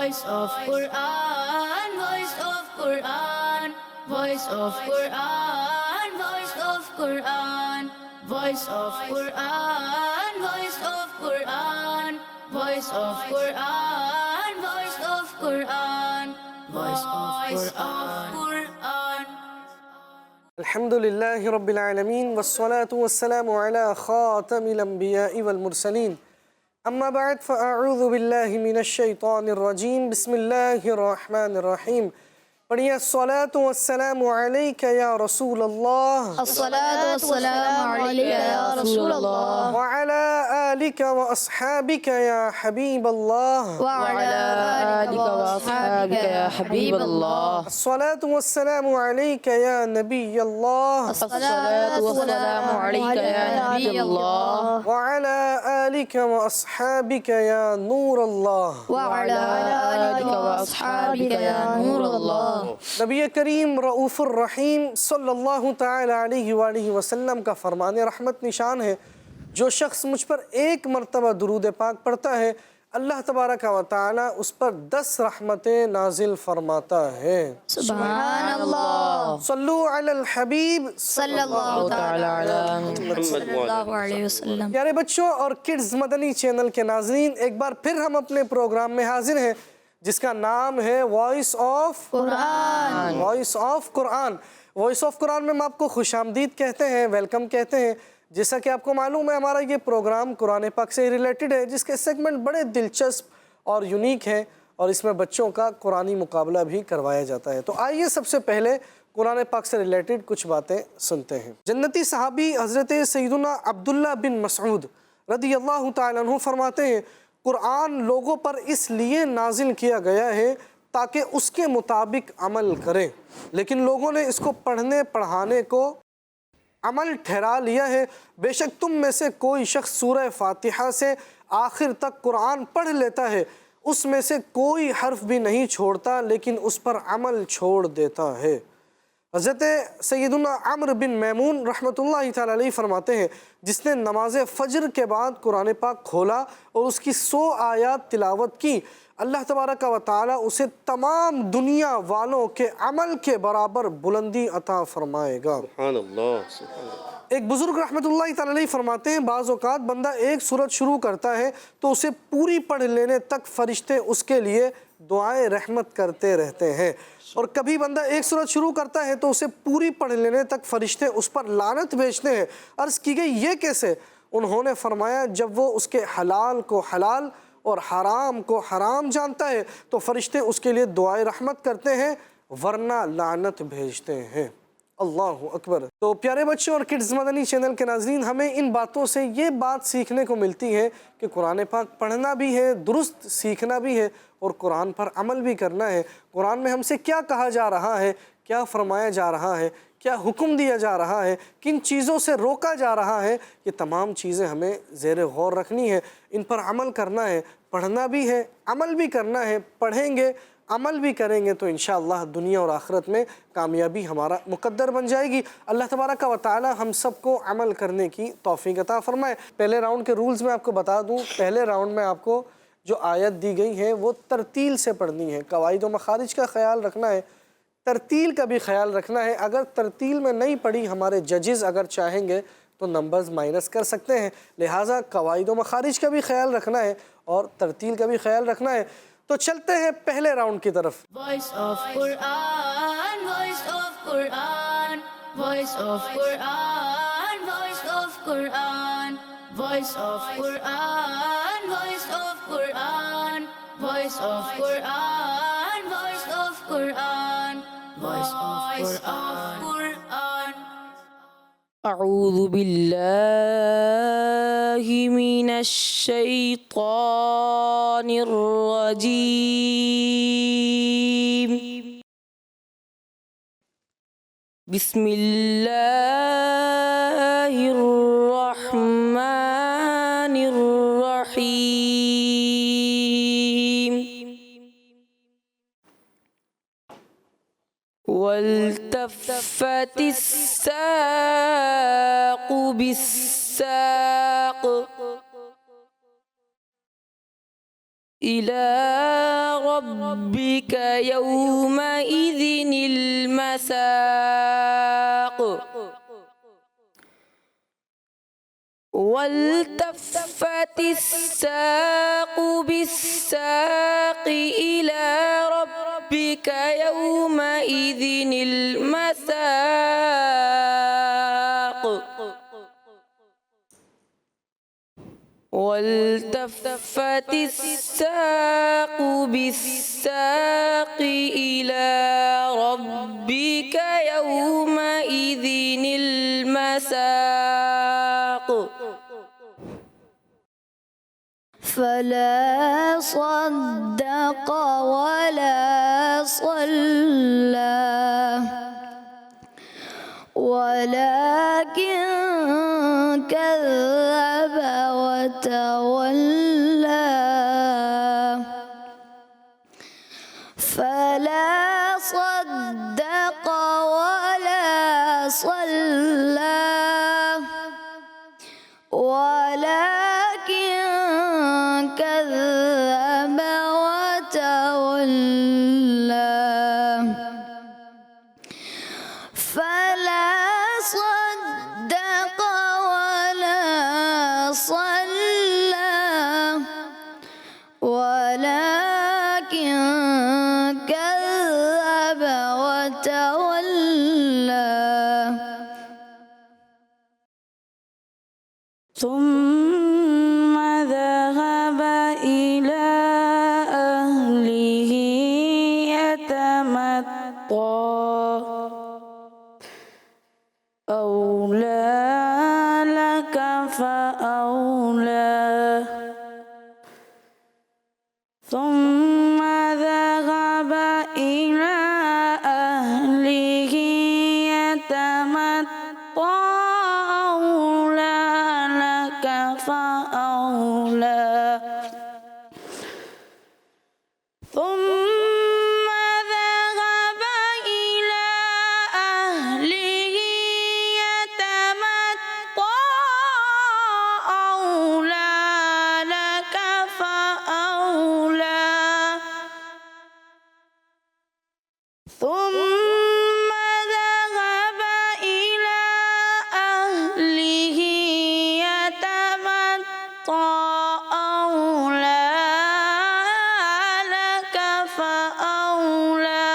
Voice of Quran, voice of Quran, voice of Quran, voice of Quran, voice of Quran, voice of Quran, voice of Quran, voice of Quran, voice of Quran. الحمدللہ رب العالمین والصلاة والسلام علی خاتم الانبیاء والمرسلین اما بعد فاعوذ باللہ من الشیطان الرجیم بسم اللہ الرحمن الرحیم پڑھیے الصلاة والسلام علیک یا رسول اللہ الصلاة والسلام علیک یا رسول اللہ وعلی آلک واصحابک یا حبیب اللہ وعلی آلک واصحابک یا حبیب اللہ الصلاة والسلام علیک یا نبی اللہ الصلاة والسلام علیک یا نبی اللہ وعلی آلک واصحابک یا نور اللہ وعلی آلک واصحابک یا نور اللہ نبی کریم رؤوف الرحیم صلی اللہ تعالی علیہ وآلہ وسلم کا فرمان رحمت نشان ہے، جو شخص مجھ پر ایک مرتبہ درود پاک پڑھتا ہے اللہ تبارک و تعالی اس پر 10 رحمتیں نازل فرماتا ہے۔ سبحان اللہ صلو علی الحبیب صلی اللہ تعالی علی صلی اللہ علیہ وسلم۔ پیارے بچوں اور کڈز مدنی چینل کے ناظرین، ایک بار پھر ہم اپنے پروگرام میں حاضر ہیں جس کا نام ہے وائس آف قرآن۔ وائس آف قرآن۔ وائس آف قرآن میں ہم آپ کو خوش آمدید کہتے ہیں، ویلکم کہتے ہیں۔ جیسا کہ آپ کو معلوم ہے ہمارا یہ پروگرام قرآن پاک سے ریلیٹڈ ہے، جس کے سیگمنٹ بڑے دلچسپ اور یونیک ہیں، اور اس میں بچوں کا قرآنی مقابلہ بھی کروایا جاتا ہے۔ تو آئیے سب سے پہلے قرآن پاک سے ریلیٹڈ کچھ باتیں سنتے ہیں۔ جنتی صحابی حضرت سیدنا عبداللہ بن مسعود رضی اللہ تعالیٰ عنہ فرماتے ہیں، قرآن لوگوں پر اس لیے نازل کیا گیا ہے تاکہ اس کے مطابق عمل کریں، لیکن لوگوں نے اس کو پڑھنے پڑھانے کو عمل ٹھہرا لیا ہے۔ بے شک تم میں سے کوئی شخص سورہ فاتحہ سے آخر تک قرآن پڑھ لیتا ہے، اس میں سے کوئی حرف بھی نہیں چھوڑتا لیکن اس پر عمل چھوڑ دیتا ہے۔ حضرت سیدنا عمرو بن میمون رحمۃ اللہ تعالی علیہ فرماتے ہیں، جس نے نماز فجر کے بعد قرآن پاک کھولا اور اس کی 100 آیات تلاوت کی، اللہ تبارک و تعالی اسے تمام دنیا والوں کے عمل کے برابر بلندی عطا فرمائے گا۔ سبحان اللہ۔ ایک بزرگ رحمۃ اللہ تعالی علیہ فرماتے ہیں، بعض اوقات بندہ ایک سورت شروع کرتا ہے تو اسے پوری پڑھ لینے تک فرشتے اس کے لیے دعائیں رحمت کرتے رہتے ہیں، اور کبھی بندہ ایک سورت شروع کرتا ہے تو اسے پوری پڑھ لینے تک فرشتے اس پر لعنت بھیجتے ہیں۔ عرض کی گئی یہ کیسے؟ انہوں نے فرمایا، جب وہ اس کے حلال کو حلال اور حرام کو حرام جانتا ہے تو فرشتے اس کے لیے دعائیں رحمت کرتے ہیں، ورنہ لعنت بھیجتے ہیں۔ اللہ اکبر۔ تو پیارے بچوں اور کڈز مدنی چینل کے ناظرین، ہمیں ان باتوں سے یہ بات سیکھنے کو ملتی ہے کہ قرآن پاک پڑھنا بھی ہے، درست سیکھنا بھی ہے، اور قرآن پر عمل بھی کرنا ہے۔ قرآن میں ہم سے کیا کہا جا رہا ہے، کیا فرمایا جا رہا ہے، کیا حکم دیا جا رہا ہے، کن چیزوں سے روکا جا رہا ہے، یہ تمام چیزیں ہمیں زیر غور رکھنی ہے، ان پر عمل کرنا ہے۔ پڑھنا بھی ہے، عمل بھی کرنا ہے۔ پڑھیں گے، عمل بھی کریں گے تو انشاءاللہ دنیا اور آخرت میں کامیابی ہمارا مقدر بن جائے گی۔ اللہ تبارک و تعالی ہم سب کو عمل کرنے کی توفیق عطا فرمائے۔ پہلے راؤنڈ کے رولز میں آپ کو بتا دوں، پہلے راؤنڈ میں آپ کو جو آیت دی گئی ہے وہ ترتیل سے پڑھنی ہے، قواعد و مخارج کا خیال رکھنا ہے، ترتیل کا بھی خیال رکھنا ہے۔ اگر ترتیل میں نہیں پڑھی، ہمارے ججز اگر چاہیں گے تو نمبرز مائنس کر سکتے ہیں، لہٰذا قواعد و مخارج کا بھی خیال رکھنا ہے اور ترتیل کا بھی خیال رکھنا ہے۔ تو چلتے ہیں پہلے راؤنڈ کی طرف۔ Voice of Quran, voice of Quran, voice of Quran, voice of Quran, voice of Quran, voice of Quran, voice of Quran, voice of Quran, voice of Quran. اعوذ باللہ من الشیطان الرجیم، بسم اللہ الرحمن الرحیم، والتفت الساق بالساق إلى ربك يومئذ المساق والتفت الساق بالساق إلى ربك يومئذ المساق والتفت الساق بالساق إلى ربك يومئذ المساق فلا صدق ولا صلى ولكن كذب وتولى فلا صدق ولا صلى ولكن كذب وتولى فلا صدق ولا صلى ولكن كذب وتولى ثم ذهب إلى أهله يتمطى أولى لك فأولى ثم ذهب إلى أهله يتمطى أولى لك فأولى ثم ذهب إلى أهله يتمطى أولى لك فأولى ثم ذهب إلى أهله يتمطى أولى لك فأولى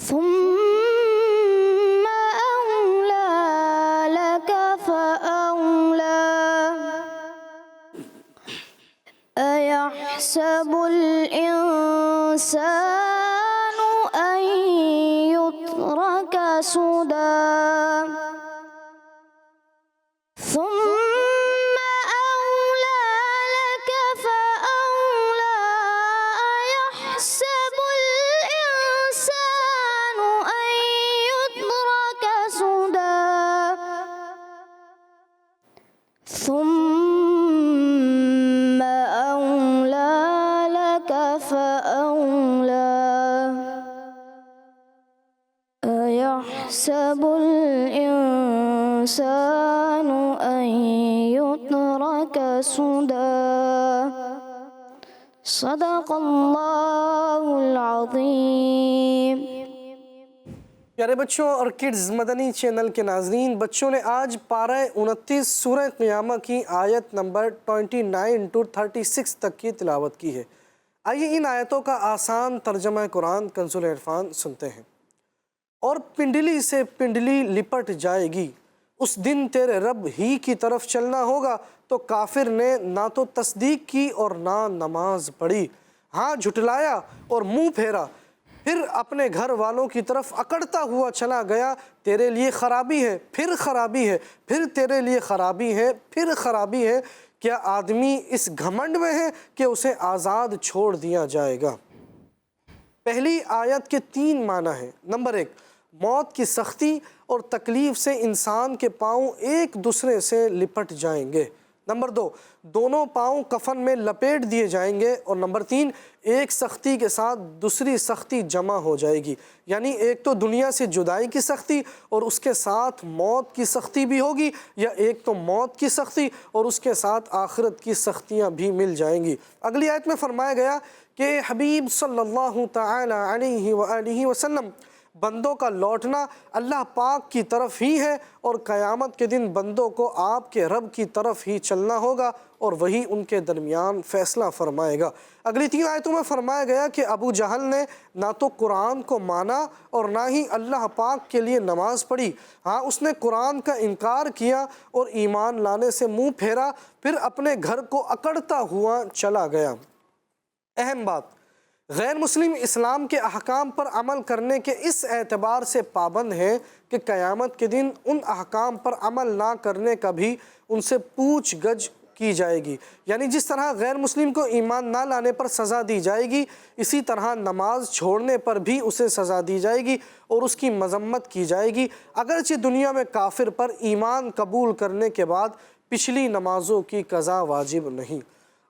ثم أولى لك فأولى أيحسب الإنسان أن يترك سدى ثم أولى لك فأولى أيحسب الإنسان أن يترك سدى ثم أولى لك فأولى أيحسب الإنسان أن يترك سدى صدق الله العظيم پیارے بچوں اور کڈز مدنی چینل کے ناظرین، بچوں نے آج پارہ 29 سورہ قیامہ کی آیت نمبر 29 to 36 تک کی تلاوت کی ہے۔ آئیے ان آیتوں کا آسان ترجمہ قرآن کنز العرفان سنتے ہیں۔ اور پنڈلی سے پنڈلی لپٹ جائے گی، اس دن تیرے رب ہی کی طرف چلنا ہوگا، تو کافر نے نہ تو تصدیق کی اور نہ نماز پڑھی، ہاں جھٹلایا اور منہ پھیرا، پھر اپنے گھر والوں کی طرف اکڑتا ہوا چلا گیا۔ تیرے لیے خرابی ہے، پھر خرابی ہے، پھر تیرے لیے خرابی ہے، پھر خرابی ہے۔ کیا آدمی اس گھمنڈ میں ہے کہ اسے آزاد چھوڑ دیا جائے گا؟ پہلی آیت کے 3 معنی ہیں۔ نمبر 1، موت کی سختی اور تکلیف سے انسان کے پاؤں ایک دوسرے سے لپٹ جائیں گے۔ نمبر 2 دونوں پاؤں کفن میں لپیٹ دیے جائیں گے، اور نمبر 3 ایک سختی کے ساتھ دوسری سختی جمع ہو جائے گی، یعنی ایک تو دنیا سے جدائی کی سختی اور اس کے ساتھ موت کی سختی بھی ہوگی، یا ایک تو موت کی سختی اور اس کے ساتھ آخرت کی سختیاں بھی مل جائیں گی۔ اگلی آیت میں فرمایا گیا کہ حبیب صلی اللہ تعالی علیہ وآلہ وسلم بندوں کا لوٹنا اللہ پاک کی طرف ہی ہے، اور قیامت کے دن بندوں کو آپ کے رب کی طرف ہی چلنا ہوگا اور وہی ان کے درمیان فیصلہ فرمائے گا۔ اگلی 3 آیتوں میں فرمایا گیا کہ ابو جہل نے نہ تو قرآن کو مانا اور نہ ہی اللہ پاک کے لیے نماز پڑھی، ہاں اس نے قرآن کا انکار کیا اور ایمان لانے سے منہ پھیرا، پھر اپنے گھر کو اکڑتا ہوا چلا گیا۔ اہم بات، غیر مسلم اسلام کے احکام پر عمل کرنے کے اس اعتبار سے پابند ہیں کہ قیامت کے دن ان احکام پر عمل نہ کرنے کا بھی ان سے پوچھ گچھ کی جائے گی، یعنی جس طرح غیر مسلم کو ایمان نہ لانے پر سزا دی جائے گی، اسی طرح نماز چھوڑنے پر بھی اسے سزا دی جائے گی اور اس کی مذمت کی جائے گی، اگرچہ دنیا میں کافر پر ایمان قبول کرنے کے بعد پچھلی نمازوں کی قضا واجب نہیں۔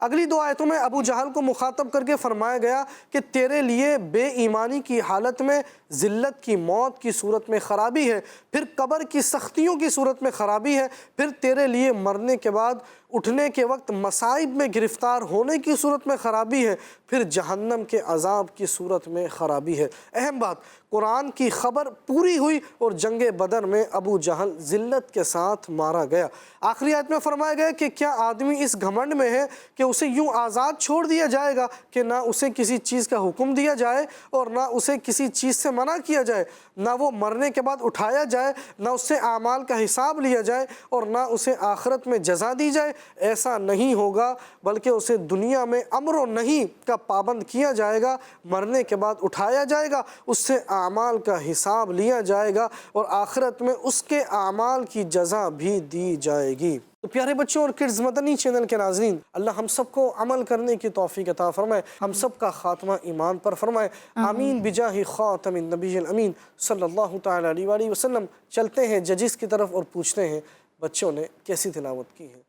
اگلی 2 آیتوں میں ابو جہل کو مخاطب کر کے فرمایا گیا کہ تیرے لیے بے ایمانی کی حالت میں ذلت کی موت کی صورت میں خرابی ہے، پھر قبر کی سختیوں کی صورت میں خرابی ہے، پھر تیرے لیے مرنے کے بعد اٹھنے کے وقت مصائب میں گرفتار ہونے کی صورت میں خرابی ہے، پھر جہنم کے عذاب کی صورت میں خرابی ہے۔ اہم بات، قرآن کی خبر پوری ہوئی اور جنگ بدر میں ابو جہل ذلت کے ساتھ مارا گیا۔ آخری آیت میں فرمایا گیا کہ کیا آدمی اس گھمنڈ میں ہے کہ اسے یوں آزاد چھوڑ دیا جائے گا کہ نہ اسے کسی چیز کا حکم دیا جائے اور نہ اسے کسی چیز سے منع کیا جائے، نہ وہ مرنے کے بعد اٹھایا جائے، نہ اس سے اعمال کا حساب لیا جائے اور نہ اسے آخرت میں جزا دی جائے؟ ایسا نہیں ہوگا، بلکہ اسے دنیا میں امر و نہی کا پابند کیا جائے گا، مرنے کے بعد اٹھایا جائے گا، اس سے اعمال کا حساب لیا جائے گا اور آخرت میں اس کے اعمال کی جزا بھی دی جائے گی۔ تو پیارے بچوں اور کڈز مدنی چینل کے ناظرین، اللہ ہم سب کو عمل کرنے کی توفیق عطا فرمائے، ہم سب کا خاتمہ ایمان پر فرمائے، آمین بجاہ خاتم النبی الامین صلی اللہ تعالی علیہ وآلہ وسلم۔ چلتے ہیں ججز کی طرف اور پوچھتے ہیں بچوں نے کیسی تلاوت کی ہے۔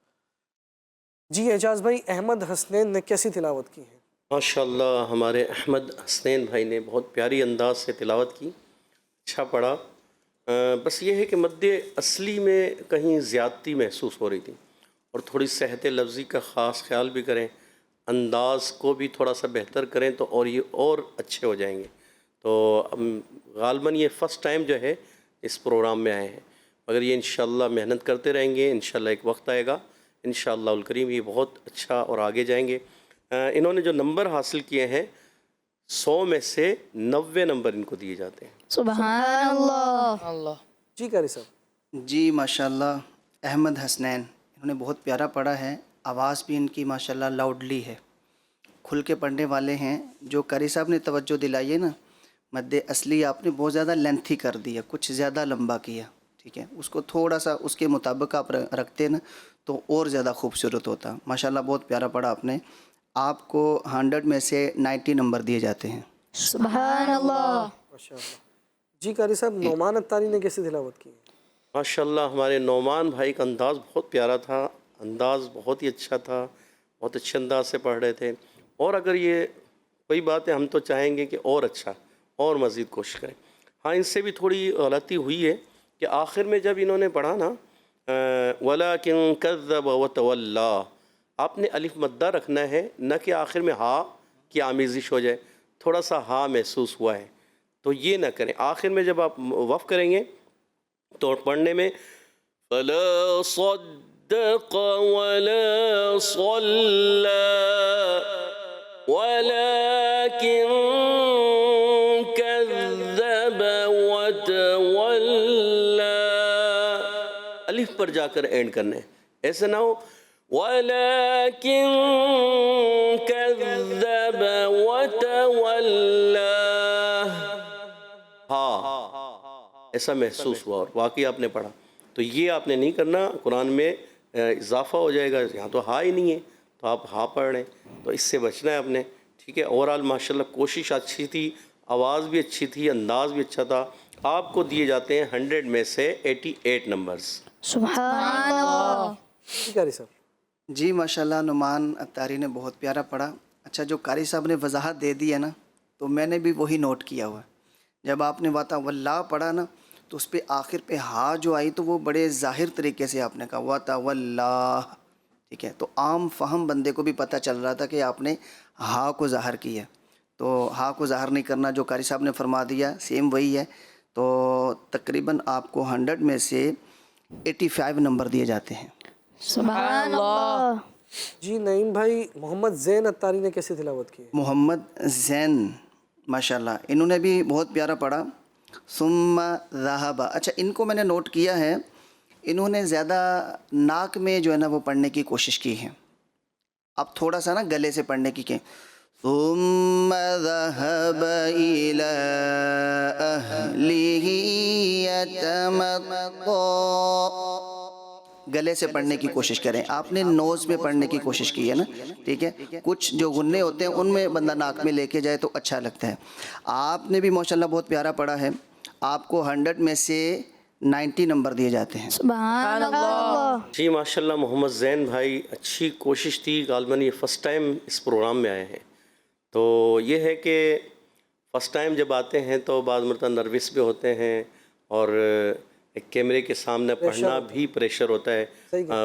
جی اعجاز بھائی، احمد حسنین نے کیسی تلاوت کی ہے؟ ماشاءاللہ ہمارے احمد حسنین بھائی نے بہت پیاری انداز سے تلاوت کی، اچھا پڑھا۔ بس یہ ہے کہ مد اصلی میں کہیں زیادتی محسوس ہو رہی تھی، اور تھوڑی صحت لفظی کا خاص خیال بھی کریں، انداز کو بھی تھوڑا سا بہتر کریں تو اور یہ اور اچھے ہو جائیں گے۔ تو غالباً یہ فرسٹ ٹائم جو ہے اس پروگرام میں آئے ہیں، مگر یہ انشاءاللہ محنت کرتے رہیں گے، انشاءاللہ ایک وقت آئے گا انشاءاللہ الکریم یہ بہت اچھا اور آگے جائیں گے۔ انہوں نے جو نمبر حاصل کیے ہیں 100 میں سے 90 نمبر ان کو دیے جاتے ہیں۔ سبحان اللہ۔ اللہ جی قاری صاحب۔ جی ماشاءاللہ احمد حسنین انہوں نے بہت پیارا پڑھا ہے، آواز بھی ان کی ماشاءاللہ لاؤڈلی ہے، کھل کے پڑھنے والے ہیں۔ جو قاری صاحب نے توجہ دلائی ہے نا، مد اصلی آپ نے بہت زیادہ لینتھی کر دیا، کچھ زیادہ لمبا کیا، ٹھیک ہے، اس کو تھوڑا سا اس کے مطابق آپ رکھتے نا تو اور زیادہ خوبصورت ہوتا۔ ماشاءاللہ بہت پیارا پڑھا آپ نے، آپ کو 100 میں سے 90 نمبر دیے جاتے ہیں۔ سبحان اللہ۔ ماشاءاللہ۔ جی قاری صاحب، نعمان التانی نے کیسی تلاوت کی ہے؟ ماشاءاللہ ہمارے نعمان بھائی کا انداز بہت پیارا تھا، انداز بہت ہی اچھا تھا، بہت اچھے انداز سے پڑھ رہے تھے، اور اگر یہ کوئی بات ہے ہم تو چاہیں گے کہ اور اچھا اور مزید کوشش کریں۔ ہاں ان سے بھی تھوڑی غلطی ہوئی ہے کہ آخر میں جب انہوں نے پڑھا نا وَلَكِنْ كَذَّبَ وَتَوَلَّى، آپ نے الف مدہ رکھنا ہے، نہ کہ آخر میں ہا کی آمیزش ہو جائے، تھوڑا سا ہا محسوس ہوا ہے تو یہ نہ کریں۔ آخر میں جب آپ وقف کریں گے تو پڑھنے میں فَلَا صَدَّقَ وَلَا صَلَّى وَلَكِنْ كَذَّبَ وَتَوَلَّى، الف پر جا کر اینڈ کرنا ہے، ایسے نہ ہو وَلَكِنْ كَذَّبَ وَتَوَلَّى، ایسا محسوس ہوا اور واقعی آپ نے پڑھا۔ تو یہ آپ نے نہیں کرنا، قرآن میں اضافہ ہو جائے گا، یہاں تو ہا ہی نہیں ہے تو آپ ہا پڑھ رہے ہیں، تو اس سے بچنا ہے آپ نے، ٹھیک ہے۔ اوورآل ماشاءاللہ کوشش اچھی تھی، آواز بھی اچھی تھی، انداز بھی اچھا تھا۔ آپ کو دیے جاتے ہیں 100 میں سے 88 نمبرز۔ سبحان اللہ۔ جی قاری صاحب۔ جی ماشاءاللہ نعمان اتاری نے بہت پیارا پڑھا. اچھا جو قاری صاحب نے وضاحت دے دی ہے نا تو میں نے بھی وہی نوٹ کیا ہوا ہے. جب آپ نے واتا واللہ پڑھا نا تو اس پہ آخر پہ ہا جو آئی تو وہ بڑے ظاہر طریقے سے آپ نے کہا واتا واللہ. ٹھیک ہے, تو عام فہم بندے کو بھی پتہ چل رہا تھا کہ آپ نے ہا کو ظاہر کیا. تو ہا کو ظاہر نہیں کرنا جو قاری صاحب نے فرما دیا سیم وہی ہے. تو تقریباً آپ کو 100 میں سے 85 نمبر دیے جاتے ہیں. سبحان اللہ. جی نعیم بھائی, محمد زین اتاری نے کیسے تلاوت کی؟ محمد زین ماشاءاللہ انہوں نے بھی بہت پیارا پڑھا. ثم ذہب. اچھا ان کو میں نے نوٹ کیا ہے, انہوں نے زیادہ ناک میں جو ہے نا وہ پڑھنے کی کوشش کی ہے. اب تھوڑا سا نا گلے سے پڑھنے کی کہ ثم ذہب الی اہلہ یتمطى. گلے سے پڑھنے کی کوشش کریں. آپ نے نوز میں پڑھنے کی کوشش کی ہے نا, ٹھیک ہے. کچھ جو غنے ہوتے ہیں ان میں بندہ ناک میں لے کے جائے تو اچھا لگتا ہے. آپ نے بھی ماشاءاللہ بہت پیارا پڑھا ہے. آپ کو 100 میں سے 90 نمبر دیے جاتے ہیں. سبحان اللہ. جی ماشاءاللہ محمد زین بھائی اچھی کوشش تھی. غالباً یہ فرسٹ ٹائم اس پروگرام میں آئے ہیں. تو یہ ہے کہ فرسٹ ٹائم جب آتے ہیں تو بعض مرتبہ نروس بھی ہوتے ہیں اور ایک کیمرے کے سامنے پڑھنا بھی پریشر ہوتا ہے,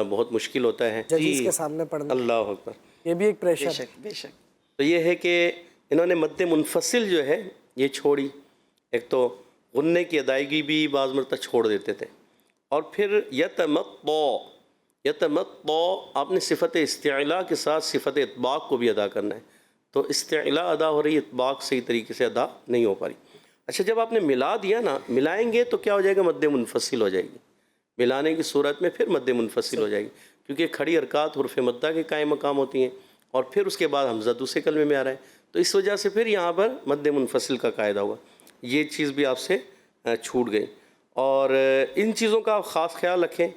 بہت مشکل ہوتا ہے. ججز کے سامنے پڑھنا, اللہ اکبر, یہ بھی ایک پریشر ہے. بے شک. تو یہ ہے کہ انہوں نے مد منفصل جو ہے یہ چھوڑی. ایک تو غنے کی ادائیگی بھی بعض مرتبہ چھوڑ دیتے تھے. اور پھر یتمطى آپ نے صفت استعلاء کے ساتھ صفت اطباق کو بھی ادا کرنا ہے. تو استعلاء ادا ہو رہی ہے, اطباق صحیح طریقے سے ادا نہیں ہو پا رہی. اچھا جب آپ نے ملا دیا نا, ملائیں گے تو کیا ہو جائے گا, مد منفصل ہو جائے گی. ملانے کی صورت میں پھر مد منفصل ہو جائے گی, کیونکہ کھڑی حرکات حروف مدہ کے قائم مقام ہوتی ہیں اور پھر اس کے بعد حمزہ دوسرے کلمے میں آ رہا ہے. تو اس وجہ سے پھر یہاں پر مد منفصل کا قاعدہ ہوگا. یہ چیز بھی آپ سے چھوٹ گئی. اور ان چیزوں کا آپ خاص خیال رکھیں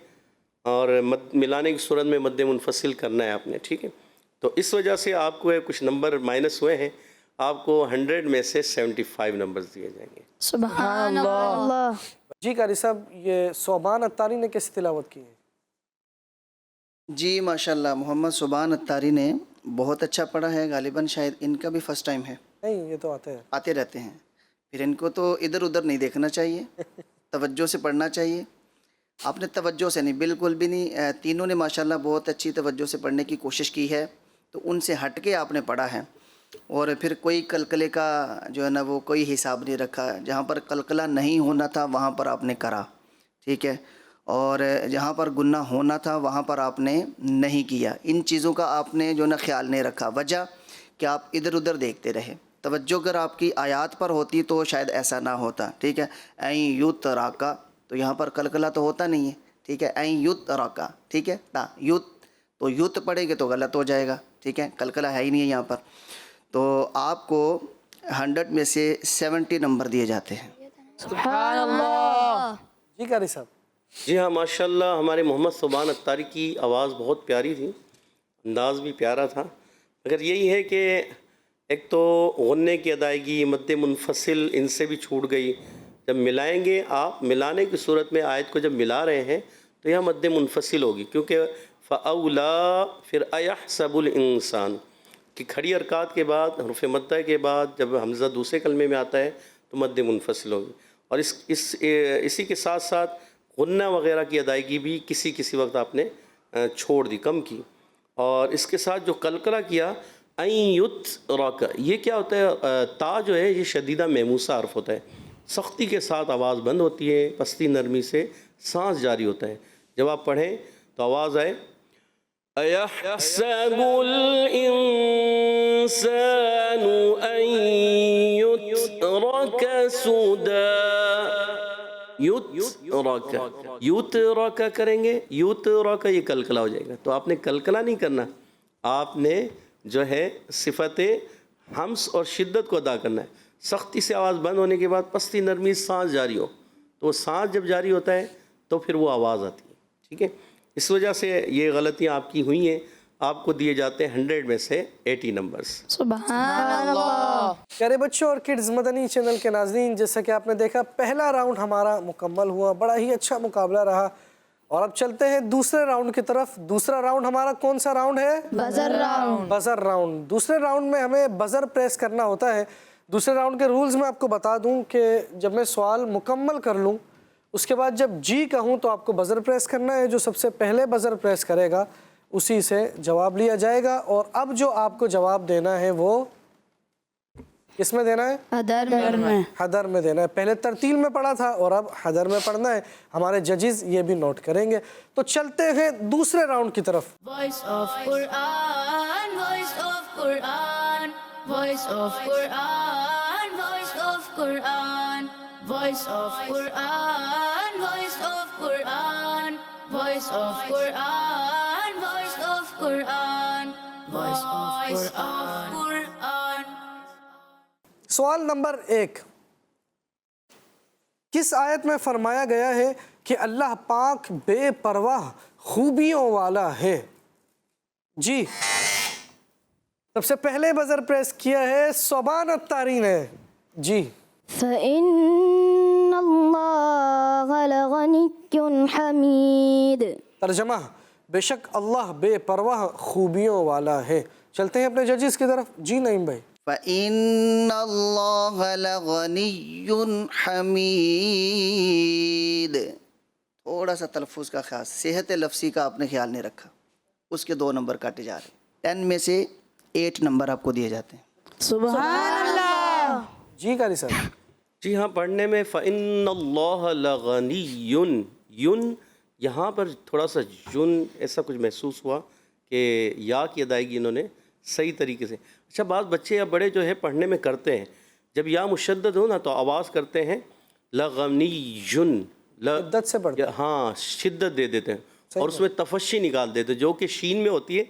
اور ملانے کی صورت میں مد منفصل کرنا ہے آپ نے, ٹھیک ہے. تو اس وجہ سے آپ کو کچھ نمبر مائنس ہوئے ہیں. آپ کو 100 میں سے 75 نمبرز دیے جائیں گے. سبحان اللہ. جی قاری صاحب, یہ صوبان اتاری نے کیسے تلاوت کی ہے؟ جی ماشاءاللہ محمد صوبان اتاری نے بہت اچھا پڑھا ہے. غالباً شاید ان کا بھی فرسٹ ٹائم ہے. نہیں, یہ تو آتے رہتے ہیں. پھر ان کو تو ادھر ادھر نہیں دیکھنا چاہیے, توجہ سے پڑھنا چاہیے. آپ نے توجہ سے نہیں, بالکل بھی نہیں. تینوں نے ماشاءاللہ بہت اچھی توجہ سے پڑھنے کی کوشش کی ہے. تو ان سے ہٹ کے آپ نے پڑھا ہے. اور پھر کوئی قلقلے کا جو ہے نا وہ کوئی حساب نہیں رکھا. جہاں پر قلقلہ نہیں ہونا تھا وہاں پر آپ نے کرا, ٹھیک ہے. اور جہاں پر گناہ ہونا تھا وہاں پر آپ نے نہیں کیا. ان چیزوں کا آپ نے جو نا خیال نہیں رکھا. وجہ کہ آپ ادھر ادھر دیکھتے رہے. توجہ اگر آپ کی آیات پر ہوتی تو شاید ایسا نہ ہوتا, ٹھیک ہے. این یوت راکا, تو یہاں پر قلقلہ تو ہوتا نہیں ہے, ٹھیک ہے. این یوت راکا, ٹھیک ہے. یوت تو یوت پڑھیں گے تو غلط ہو جائے گا, ٹھیک ہے. قلقلہ ہے ہی نہیں ہے یہاں پر. تو آپ کو 100 میں سے 70 نمبر دیے جاتے ہیں. سبحان اللہ. جی قاری صاحب. جی ہاں ماشاءاللہ ہمارے محمد صوبان اتاری کی آواز بہت پیاری تھی, انداز بھی پیارا تھا. مگر یہی ہے کہ ایک تو غنے کی ادائیگی مد منفصل ان سے بھی چھوٹ گئی. جب ملائیں گے آپ, ملانے کی صورت میں آیت کو جب ملا رہے ہیں تو یہاں مد منفصل ہوگی, کیونکہ فَأَوْلَا پھر أَيَحْسَبُ الْإِنسان کہ کھڑی حرکات کے بعد حروف مدہ کے بعد جب حمزہ دوسرے کلمے میں آتا ہے تو مد منفصل ہوگی. اور اسی کے ساتھ ساتھ غنہ وغیرہ کی ادائیگی بھی کسی وقت آپ نے چھوڑ دی, کم کی. اور اس کے ساتھ جو قلقلہ کیا این یت راکا, یہ کیا ہوتا ہے, تا جو ہے یہ شدیدہ محموسہ حرف ہوتا ہے. سختی کے ساتھ آواز بند ہوتی ہے, پستی نرمی سے سانس جاری ہوتا ہے. جب آپ پڑھیں تو آواز آئے أَيَحْسَبُ الْإِنسَانُ أَن يُتْرَكَ سُدًى. یوترک کریں گے, یوترک یہ قلقلہ ہو جائے گا. تو آپ نے قلقلہ نہیں کرنا, آپ نے جو ہے صفت ہمس اور شدت کو ادا کرنا ہے. سختی سے آواز بند ہونے کے بعد پستی نرمی سانس جاری ہو, تو وہ سانس جب جاری ہوتا ہے تو پھر وہ آواز آتی ہے, ٹھیک ہے. اس وجہ سے یہ غلطیاں آپ کی ہوئی ہیں. آپ کو دیے جاتے ہیں 100 میں سے 80 نمبرز. سبحان اللہ. پیارے بچوں اور کڈز مدنی چینل کے ناظرین, جیسا کہ آپ نے دیکھا پہلا راؤنڈ ہمارا مکمل ہوا. بڑا ہی اچھا مقابلہ رہا. اور اب چلتے ہیں دوسرے راؤنڈ کی طرف. دوسرا راؤنڈ ہمارا کون سا راؤنڈ ہے؟ Buzzer round. Buzzer round. دوسرے راؤنڈ میں ہمیں بزر پریس کرنا ہوتا ہے. دوسرے راؤنڈ کے رولز میں آپ کو بتا دوں کہ جب میں سوال مکمل کر لوں اس کے بعد جب جی کہوں تو آپ کو بزر پریس کرنا ہے. جو سب سے پہلے بزر پریس کرے گا اسی سے جواب لیا جائے گا. اور اب جو آپ کو جواب دینا ہے وہ کس میں دینا ہے؟ حدر میں. حدر میں دینا ہے. پہلے ترتیل میں پڑھا تھا اور اب حدر میں پڑھنا ہے. ہمارے ججز یہ بھی نوٹ کریں گے. تو چلتے ہیں دوسرے راؤنڈ کی طرف. Voice of Quran, voice of Quran, voice of Quran, voice of Quran, voice of Quran, voice of Quran, voice of Quran, voice of Quran, voice of Quran. سوال نمبر 1. کس آیت میں فرمایا گیا ہے کہ اللہ پاک بے پرواہ خوبیوں والا ہے؟ جی سب سے پہلے بزر پریس کیا ہے صوبان التارین ہے. جی فإن اللہ لغنی حمید. ترجمہ بے شک اللہ بے پرواہ خوبیوں والا ہے. چلتے ہیں اپنے ججز کی طرف. جی نعیم بھائی. فَإِنَّ اللَّهَ لَغَنِيٌّ حَمِيدٌ. تھوڑا سا تلفظ کا خاص صحت لفظی کا آپ نے خیال نہیں رکھا, اس کے 2 نمبر کاٹے جا رہے ہیں. 10 میں سے 8 نمبر آپ کو دیے جاتے ہیں. سبحان اللہ. جی قاری صاحب. جی ہاں, پڑھنے میں فَإِنَّ اللَّهَ لَغَنِيٌّ, یُن یہاں پر تھوڑا سا جن ایسا کچھ محسوس ہوا کہ یا کی ادائیگی انہوں نے صحیح طریقے سے. اچھا بعض بچے یا بڑے جو ہے پڑھنے میں کرتے ہیں جب یا مشدد ہو نا تو آواز کرتے ہیں لغنیٌ, شدت سے پڑھتے ہیں. ہاں شدت دے دیتے ہیں اور اس میں تفشی نکال دیتے ہیں جو کہ شین میں ہوتی ہے.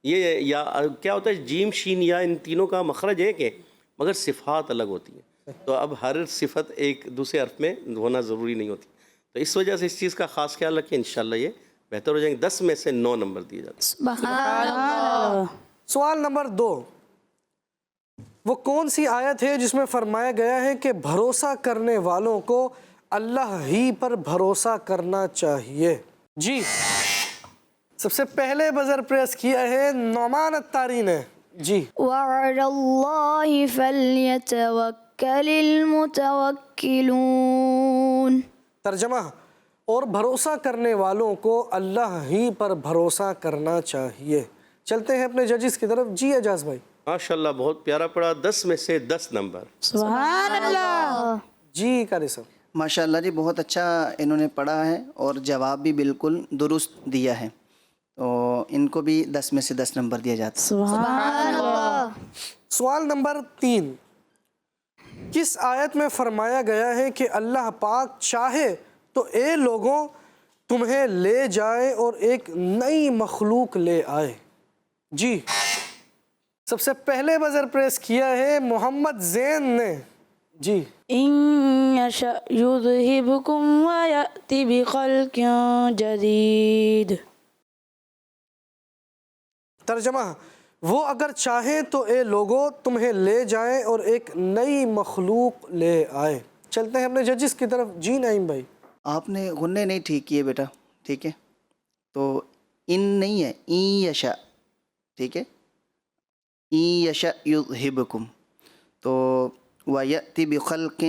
یہ یا کیا ہوتا ہے جیم شین یا ان تینوں کا مخرج ایک ہے مگر صفات الگ ہوتی ہیں. تو اب ہر صفت ایک دوسرے حرف میں ہونا ضروری نہیں ہوتی. تو اس وجہ سے اس چیز کا خاص خیال رکھیں, انشاءاللہ یہ بہتر ہو جائیں گے. 10 میں سے 9 نمبر دیے جاتے ہیں. سبحان اللہ. سوال نمبر 2. وہ کون سی آیت ہے جس میں فرمایا گیا ہے کہ بھروسہ کرنے والوں کو اللہ ہی پر بھروسہ کرنا چاہیے؟ جی سب سے پہلے بزر پریس کیا ہے نعمان التارین ہے. جی وعلى الله فليتوكل المتوكلون. ترجمہ اور بھروسہ کرنے والوں کو اللہ ہی پر بھروسہ کرنا چاہیے. چلتے ہیں اپنے ججز کی طرف. جی اعجاز بھائی. ماشاءاللہ بہت پیارا پڑھا. 10 میں سے 10 نمبر. سبحان اللہ. جی قاری صاحب. ماشاءاللہ جی بہت اچھا انہوں نے پڑھا ہے اور جواب بھی بالکل درست دیا ہے. تو ان کو بھی 10 میں سے 10 نمبر دیا جاتا ہے. سبحان اللہ. سوال نمبر 3. کس آیت میں فرمایا گیا ہے کہ اللہ پاک چاہے تو اے لوگوں تمہیں لے جائے اور ایک نئی مخلوق لے آئے؟ جی سب سے پہلے بزر پریس کیا ہے محمد زین نے. جی إن يشأ يذهبكم ويأتي بخلق جديد. ترجمہ وہ اگر چاہیں تو اے لوگوں تمہیں لے جائیں اور ایک نئی مخلوق لے آئے. چلتے ہیں اپنے ججز کی طرف. جی نعیم بھائی. آپ نے غنّے نہیں ٹھیک کیے بیٹا, ٹھیک ہے؟ تو ان نہیں ہے, این یشا, ٹھیک ہے؟ این یشا یذہبکم. تو وَيَأْتِ بِخَلْقٍ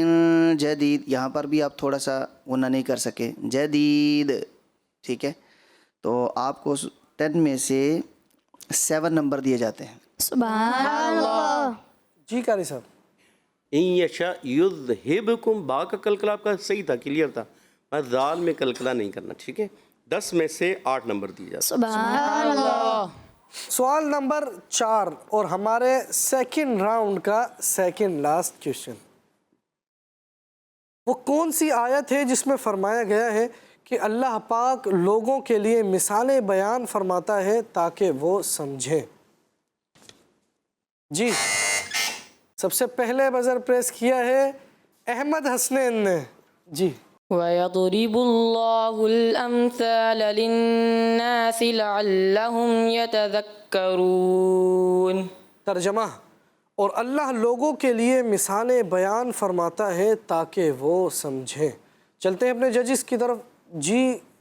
جَدِيد, یہاں پر بھی آپ تھوڑا سا غنّہ نہیں کر سکے, جدید, ٹھیک ہے؟ تو آپ کو 10 میں سے 7 نمبر دیے جاتے ہیں. سبحان اللہ. جی قاری صاحب. ان یشاء یذہبکم, با کا کلکلہ آپ کا صحیح تھا, کلیئر تھا, بس دال میں کلکلہ نہیں کرنا, ٹھیک ہے؟ 10 میں سے 8 نمبر دیے جاتے ہیں. سبحان اللہ. سوال نمبر 4 اور ہمارے سیکنڈ راؤنڈ کا سیکنڈ لاسٹ کویشچن. وہ کون سی آیت ہے جس میں فرمایا گیا ہے کہ اللہ پاک لوگوں کے لیے مثالیں بیان فرماتا ہے تاکہ وہ سمجھیں؟ جی سب سے پہلے بزر پریس کیا ہے احمد حسنین نے. جی ويضرب الله الأمثال للناس لعلهم يتذكرون. ترجمہ اور اللہ لوگوں کے لیے مثالیں بیان فرماتا ہے تاکہ وہ سمجھیں. چلتے ہیں اپنے ججز کی طرف. جی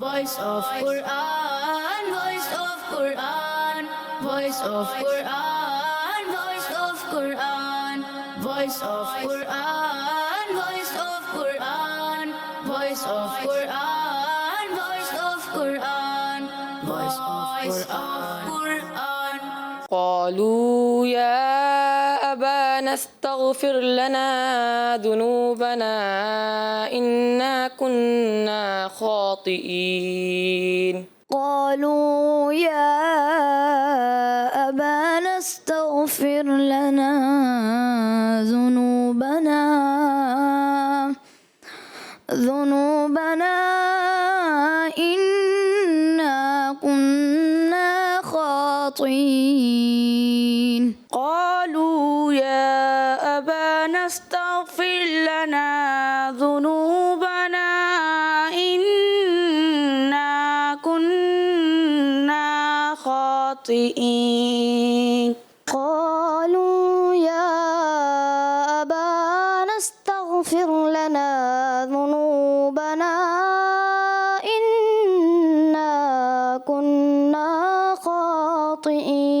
Voice of Quran, voice of Quran, voice of Quran, voice of Quran, voice of Quran, voice of Quran, voice of Quran, voice of Quran, voice of Quran. قالوا يا أبانا استغفر لنا ذنوبنا إنا كنا خاطئين. قالوا يا أبانا استغفر لنا ذنوبنا إنا كنا خاطئين. قالوا يا أبانا استغفر لنا ذنوبنا إنا كنا خاطئين. قالوا يا أبانا استغفر لنا ذنوبنا إنا كنا خاطئين.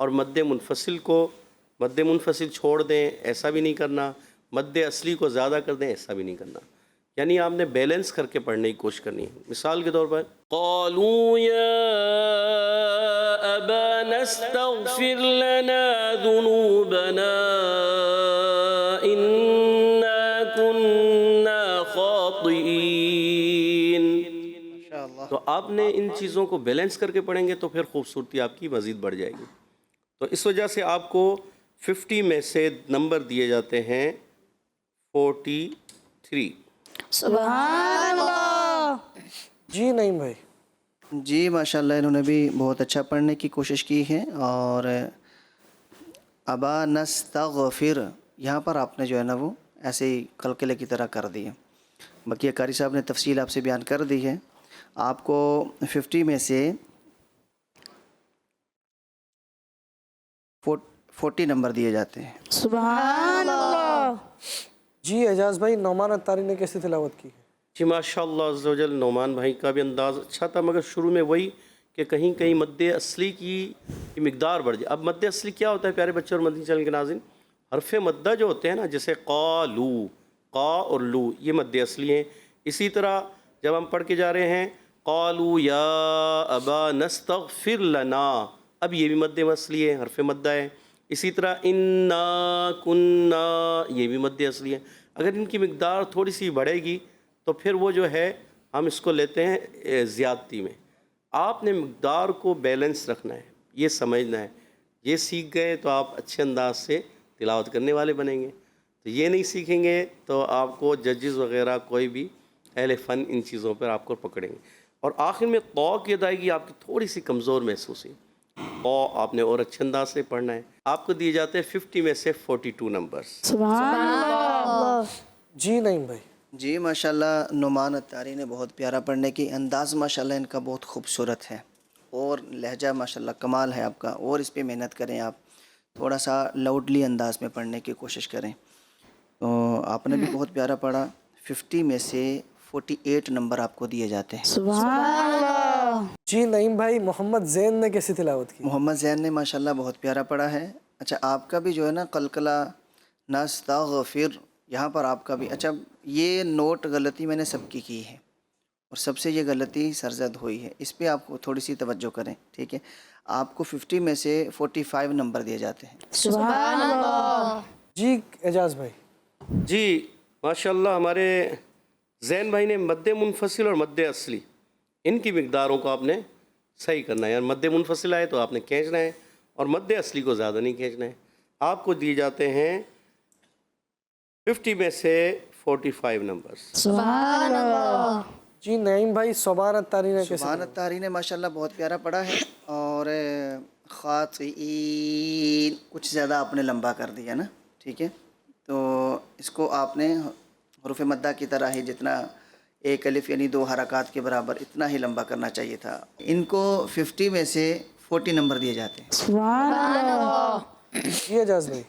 اور مد منفصل کو مد منفصل چھوڑ دیں ایسا بھی نہیں کرنا، مد اصلی کو زیادہ کر دیں ایسا بھی نہیں کرنا، یعنی آپ نے بیلنس کر کے پڑھنے کی کوشش کرنی ہے۔ مثال کے طور پر قالوا یا ابانا استغفر لنا ذنوبنا انا كنا خاطئین، تو آپ نے ان چیزوں کو بیلنس کر کے پڑھیں گے تو پھر خوبصورتی آپ کی مزید بڑھ جائے گی۔ تو اس وجہ سے آپ کو 50 میں سے نمبر دیے جاتے ہیں 43۔ سبحان اللہ۔ جی نعیم بھائی۔ جی ماشاءاللہ انہوں نے بھی بہت اچھا پڑھنے کی کوشش کی ہے، اور ابا نستغفر یہاں پر آپ نے جو ہے نا وہ ایسے ہی قلقلے کی طرح کر دی ہے۔ باقی قاری صاحب نے تفصیل آپ سے بیان کر دی ہے۔ آپ کو 50 میں سے 40 نمبر دیے جاتے ہیں۔ سبحان اللہ۔ جی اعجاز بھائی، نعمان اتاری نے کیسی تلاوت کی ہے؟ جی ماشاءاللہ عز و جل، نعمان بھائی کا بھی انداز اچھا تھا، مگر شروع میں وہی کہ کہیں کہیں مد اصلی کی مقدار بڑھ جائے۔ اب مد اصلی کیا ہوتا ہے پیارے بچے اور مدنی چینل کے ناظرین؟ حرف مدہ جو ہوتے ہیں نا، جیسے قالو، قا اور لو، یہ مد اصلی ہیں۔ اسی طرح جب ہم پڑھ کے جا رہے ہیں قالو یا ابا نستغفر لنا، اب یہ بھی مد اصلی ہے، حرف مدہ ہے۔ اسی طرح انا کنا، یہ بھی مد اصلی ہے۔ اگر ان کی مقدار تھوڑی سی بڑھے گی تو پھر وہ جو ہے ہم اس کو لیتے ہیں زیادتی میں۔ آپ نے مقدار کو بیلنس رکھنا ہے، یہ سمجھنا ہے۔ یہ سیکھ گئے تو آپ اچھے انداز سے تلاوت کرنے والے بنیں گے، تو یہ نہیں سیکھیں گے تو آپ کو ججز وغیرہ کوئی بھی اہل فن ان چیزوں پر آپ کو پکڑیں گے۔ اور آخر میں قو کی ادائیگی آپ کی تھوڑی سی کمزور محسوس ہوئی، قو آپ نے اور اچھے انداز سے پڑھنا ہے۔ آپ کو دیے جاتے ہیں 50 میں سے 42 نمبرز۔ سبحان اللہ۔ جی نعیم بھائی۔ جی ماشاءاللہ نعمان اتاری نے بہت پیارا پڑھنے کی انداز ماشاءاللہ ان کا بہت خوبصورت ہے، اور لہجہ ماشاءاللہ کمال ہے آپ کا، اور اس پہ محنت کریں، آپ تھوڑا سا لاؤڈلی انداز میں پڑھنے کی کوشش کریں۔ تو آپ نے بھی بہت پیارا پڑھا۔ 50 میں سے 48 نمبر آپ کو دیے جاتے ہیں۔ سبحان اللہ۔ جی نعیم بھائی، محمد زین نے کیسی تلاوت کی؟ محمد زین نے ماشاءاللہ بہت پیارا پڑھا ہے۔ اچھا آپ کا بھی جو ہے نا قلقلہ نستغفر، یہاں پر آپ کا بھی اچھا، یہ نوٹ غلطی میں نے سب کی ہے، اور سب سے یہ غلطی سرزد ہوئی ہے، اس پہ آپ کو تھوڑی سی توجہ کریں، ٹھیک ہے؟ آپ کو 50 میں سے 45 نمبر دیے جاتے ہیں۔ سبحان اللہ۔ جی اعجاز بھائی۔ جی ماشاءاللہ ہمارے زین بھائی نے مد منفصل اور مد اصلی ان کی مقداروں کو آپ نے صحیح کرنا ہے، یعنی مد منفصل آئے تو آپ نے کھینچنا ہے اور مد اصلی کو زیادہ نہیں کھینچنا ہے۔ آپ کو دیے جاتے ہیں 50 میں سے 45 نمبرز۔ سبحان اللہ۔ جی نعیم بھائی، سبحان اتاری نے کیسی؟ سبحان اتاری نے ماشاءاللہ بہت پیارا پڑھا ہے، اور خاطئین کچھ زیادہ آپ نے لمبا کر دیا نا، ٹھیک ہے؟ تو اس کو آپ نے حروف مدہ کی طرح ہی، جتنا ایک الف یعنی 2 حرکات کے برابر، اتنا ہی لمبا کرنا چاہیے تھا۔ ان کو 50 میں سے 40 نمبر دیے جاتے ہیں۔ سبحان اللہ۔ جی اعجاز بھائی۔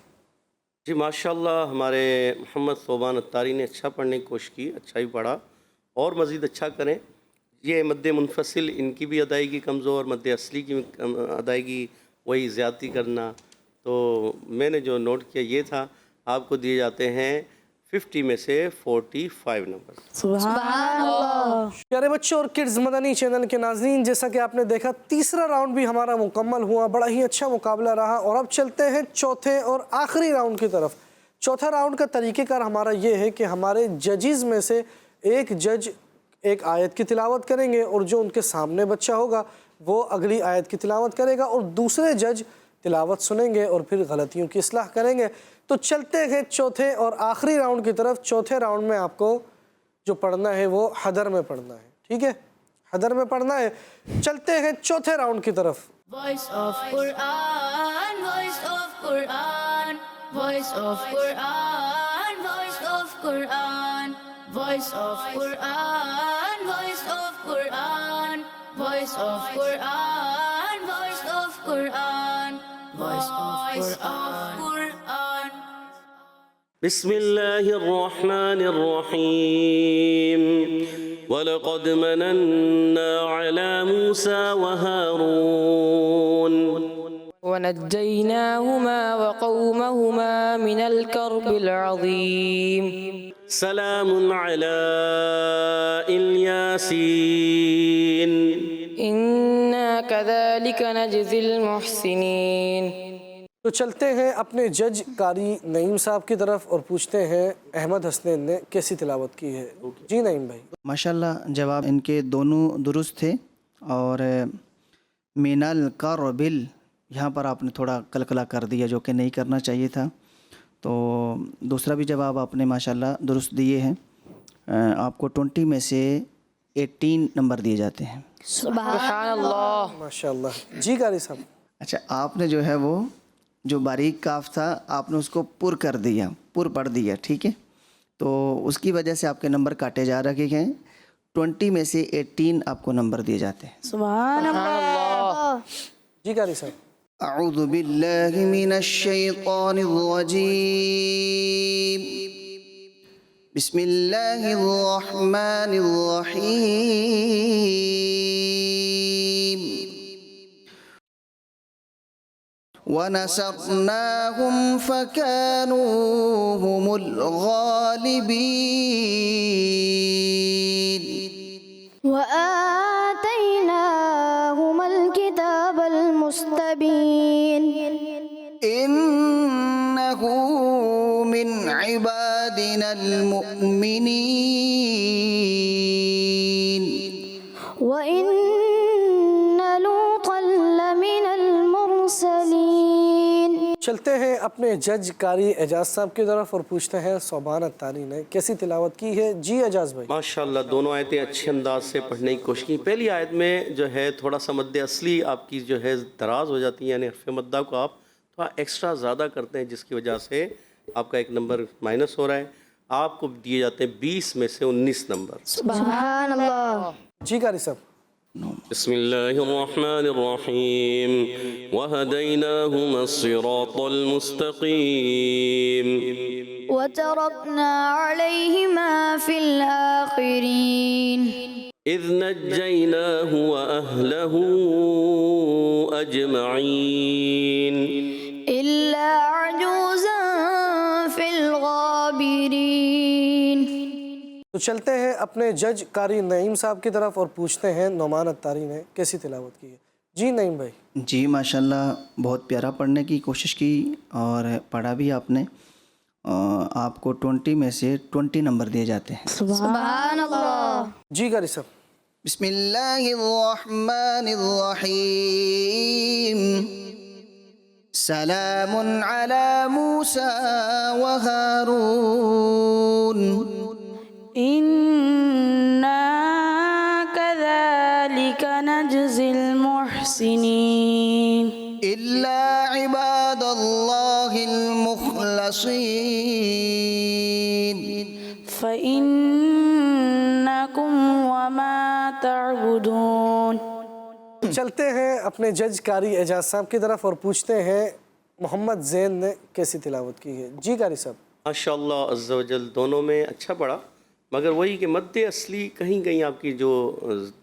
جی ماشاءاللہ ہمارے محمد صوبان اتاری نے اچھا پڑھنے کی کوشش کی، اچھا ہی پڑھا، اور مزید اچھا کریں۔ یہ مد منفصل ان کی بھی ادائیگی کمزور، مد اصلی کی ادائیگی وہی زیادتی کرنا، تو میں نے جو نوٹ کیا یہ تھا۔ آپ کو دیے جاتے ہیں 50 میں سے 45 نمبر۔ سبحان اللہ۔ پیارے بچوں اور کڈز مدنی چینل کے ناظرین، جیسا کہ آپ نے دیکھا تیسرا راؤنڈ بھی ہمارا مکمل ہوا، بڑا ہی اچھا مقابلہ رہا، اور اب چلتے ہیں چوتھے اور آخری راؤنڈ کی طرف۔ چوتھا راؤنڈ کا طریقہ کار ہمارا یہ ہے کہ ہمارے ججز میں سے ایک جج ایک آیت کی تلاوت کریں گے، اور جو ان کے سامنے بچہ ہوگا وہ اگلی آیت کی تلاوت کرے گا، اور دوسرے جج تلاوت سنیں گے اور پھر غلطیوں کی اصلاح کریں گے۔ تو چلتے ہیں چوتھے اور آخری راؤنڈ کی طرف۔ چوتھے راؤنڈ میں آپ کو جو پڑھنا ہے وہ حدر میں پڑھنا ہے، ٹھیک ہے؟ حدر میں پڑھنا ہے۔ چلتے ہیں چوتھے راؤنڈ کی طرف۔ Voice of Quran, voice of Quran, voice of Quran, voice of Quran, voice of Quran, voice of Quran, voice of Quran, voice of Quran, voice of Quran. بسم اللہ الرحمن الرحیم وَلَقَدْ مَنَنَّا عَلَى مُوسَى وَهَارُونَ ونجيناهما وقومهما من الكرب العظيم سلام على الياسين إنا كذلك نجزي المحسنين. تو چلتے ہیں اپنے جج قاری نعیم صاحب کی طرف اور پوچھتے ہیں احمد حسنین نے کیسی تلاوت کی ہے. جی نعیم بھائی. ماشاءاللہ جواب ان کے دونوں درست تھے، اور من الکربل یہاں پر آپ نے تھوڑا کلکلا کر دیا جو کہ نہیں کرنا چاہیے تھا. تو دوسرا بھی جواب آپ نے ماشاءاللہ درست دیے ہیں. آپ کو 20 میں سے 18 نمبر دیے جاتے ہیں. سبحان اللہ. ماشاءاللہ. جی قاری صاحب. اچھا، آپ نے جو ہے وہ جو باریک کاف تھا آپ نے اس کو پر کر دیا، پر پڑھ دیا، ٹھیک ہے؟ تو اس کی وجہ سے آپ کے نمبر کاٹے جا رکھے ہیں. 20 میں سے 18 آپ کو نمبر دیے جاتے ہیں. سبحان اللہ. جی قاری صاحب. اعوذ باللہ من الشیطان الرجیم، بسم اللہ الرحمن الرحیم. وَنَصَرْنَاهُمْ فَكَانُوا هُمُ الْغَالِبِينَ. وآتيناهما الكتاب المستبين إِنَّهُ مِنْ عِبَادِنَا الْمُؤْمِنِينَ. وإن لوطا لمن المرسلين. چلتے ہیں اپنے جج قاری اعجاز صاحب کی طرف اور پوچھتے ہیں صوبان الطاری نے کیسی تلاوت کی ہے. جی اعجاز بھائی. ماشاءاللہ دونوں آیتیں اچھے انداز سے پڑھنے کی کوشش کی. پہلی آیت میں جو ہے تھوڑا سا مد اصلی آپ کی جو ہے دراز ہو جاتی ہے، یعنی حرف مدہ کو آپ تھوڑا ایکسٹرا زیادہ کرتے ہیں، جس کی وجہ سے آپ کا ایک نمبر مائنس ہو رہا ہے. آپ کو دیے جاتے ہیں 20 میں سے 19 نمبر. سبحان اللہ. جی قاری صاحب. بسم الله الرحمن الرحيم وهديناهما الصراط المستقيم وتركنا عليهما في الآخرين إذ نجيناه وأهله أجمعين إلا عجوزا في الغابرين. تو چلتے ہیں اپنے جج قاری نعیم صاحب کی طرف اور پوچھتے ہیں نعمان الطاری نے کیسی تلاوت کی ہے. جی نعیم بھائی. جی ماشاءاللہ بہت پیارا پڑھنے کی کوشش کی اور پڑھا بھی آپ نے. آپ کو 20 میں سے 20 نمبر دیے جاتے ہیں. سبحان اللہ. جی قاری صاحب. بسم اللہ الرحمن الرحیم. سلام علی موسیٰ وہارون. إنا كذلك نجزي المحسنين إلا عباد الله المخلصين. فإنكم وما تعبدون. چلتے ہیں اپنے جج قاری اعجاز صاحب کی طرف اور پوچھتے ہیں محمد زین نے کیسی تلاوت کی ہے. جی قاری صاحب. ماشاءاللہ عز و جل دونوں میں اچھا پڑھا، مگر وہی کہ مد اصلی کہیں کہیں آپ کی جو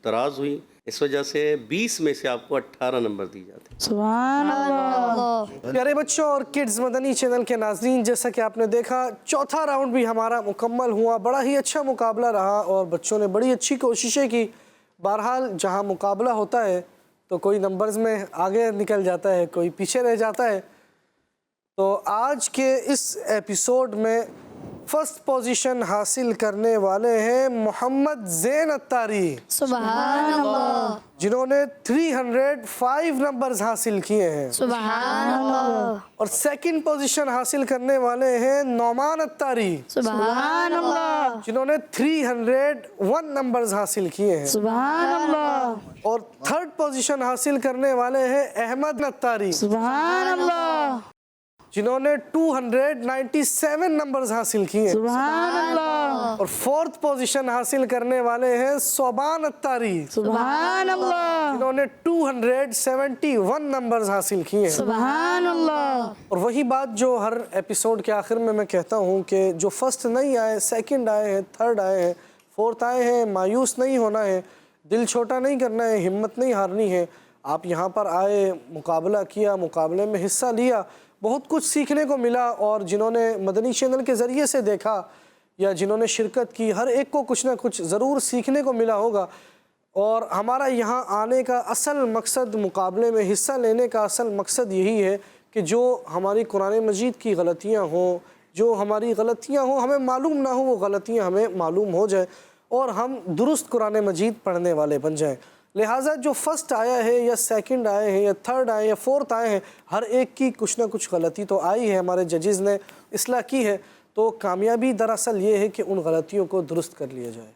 دراز ہوئی، اس وجہ سے 20 میں سے آپ کو 18 نمبر دی جاتے ہیں. سبحان اللہ. پیارے بچوں اور کڈز مدنی چینل کے ناظرین، جیسا کہ آپ نے دیکھا چوتھا راؤنڈ بھی ہمارا مکمل ہوا. بڑا ہی اچھا مقابلہ رہا اور بچوں نے بڑی اچھی کوششیں کی. بہرحال جہاں مقابلہ ہوتا ہے تو کوئی نمبرز میں آگے نکل جاتا ہے، کوئی پیچھے رہ جاتا ہے. تو آج کے اس ایپیسوڈ میں فرسٹ پوزیشن حاصل کرنے والے ہیں محمد زین الطاری، سبحان اللہ. جنہوں نے 305 نمبرز حاصل کیے ہیں. سبحان اللہ. اور سیکنڈ پوزیشن حاصل کرنے والے ہیں نعمان الطاری، سبحان اللہ. جنہوں نے 301 نمبرز حاصل کیے ہیں. سبحان اللہ. اور تھرڈ پوزیشن حاصل کرنے والے ہیں احمد الطاری، سبحان اللہ. جنہوں نے 297 نمبرز حاصل کیے ہیں. سبحان اللہ. اور فورتھ پوزیشن حاصل کرنے والے ہیں صوبان الطاری، سبحان اللہ. جنہوں نے 271 نمبرز حاصل کیے ہیں. سبحان اللہ. اور وہی بات جو ہر ایپیسوڈ کے آخر میں کہتا ہوں کہ جو فرسٹ نہیں آئے، سیکنڈ آئے ہیں، تھرڈ آئے ہیں، فورتھ آئے ہیں، مایوس نہیں ہونا ہے، دل چھوٹا نہیں کرنا ہے، ہمت نہیں ہارنی ہے. آپ یہاں پر آئے, مقابلہ کیا, مقابلے میں حصہ لیا, بہت کچھ سیکھنے کو ملا. اور جنہوں نے مدنی چینل کے ذریعے سے دیکھا یا جنہوں نے شرکت کی, ہر ایک کو کچھ نہ کچھ ضرور سیکھنے کو ملا ہوگا. اور ہمارا یہاں آنے کا اصل مقصد, مقابلے میں حصہ لینے کا اصل مقصد یہی ہے کہ جو ہماری قرآن مجید کی غلطیاں ہوں, جو ہماری غلطیاں ہوں, ہمیں معلوم نہ ہوں, وہ غلطیاں ہمیں معلوم ہو جائیں اور ہم درست قرآن مجید پڑھنے والے بن جائیں. لہٰذا جو فرسٹ آیا ہے یا سیکنڈ آئے ہیں یا تھرڈ آئے یا فورتھ آئے ہیں, ہر ایک کی کچھ نہ کچھ غلطی تو آئی ہے, ہمارے ججز نے اصلاح کی ہے. تو کامیابی دراصل یہ ہے کہ ان غلطیوں کو درست کر لیا جائے,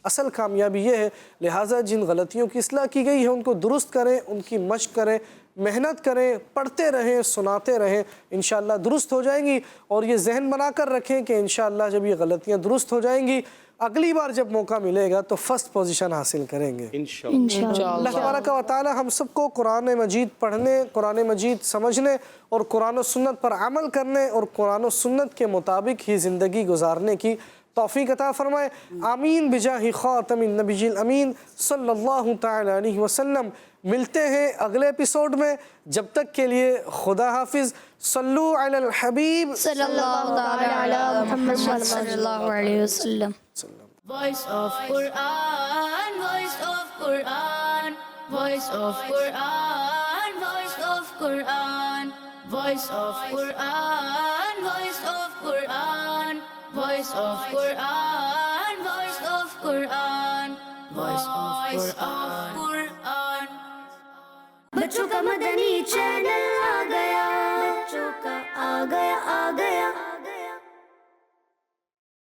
اصل کامیابی یہ ہے. لہٰذا جن غلطیوں کی اصلاح کی گئی ہے ان کو درست کریں, ان کی مشق کریں, محنت کریں, پڑھتے رہیں, سناتے رہیں, انشاءاللہ درست ہو جائیں گی. اور یہ ذہن بنا کر رکھیں کہ انشاءاللہ جب یہ غلطیاں درست ہو جائیں گی, اگلی بار جب موقع ملے گا تو فرسٹ پوزیشن حاصل کریں گے انشاءاللہ. اللہ تبارک و تعالی ہم سب کو قرآن مجید پڑھنے, قرآن مجید سمجھنے اور قرآن و سنت پر عمل کرنے اور قرآن و سنت کے مطابق ہی زندگی گزارنے کی توفیق عطا فرمائے. آمین بجاہ خاتم النبی الامین صلی اللہ تعالی علیہ وسلم. ملتے ہیں اگلے ایپیسوڈ میں, جب تک کے لیے خدا حافظ. صلو علی الحبیب صلی اللہ تعالی علی محمد صلی اللہ علیہ وسلم. Voice of Quran, voice of Quran, voice of Quran, voice of Quran, voice of Quran, voice of Quran, voice of Quran, voice of Quran, voice of Quran. بچوں کا مدنی چینل آ گیا, بچوں کا آ گیا.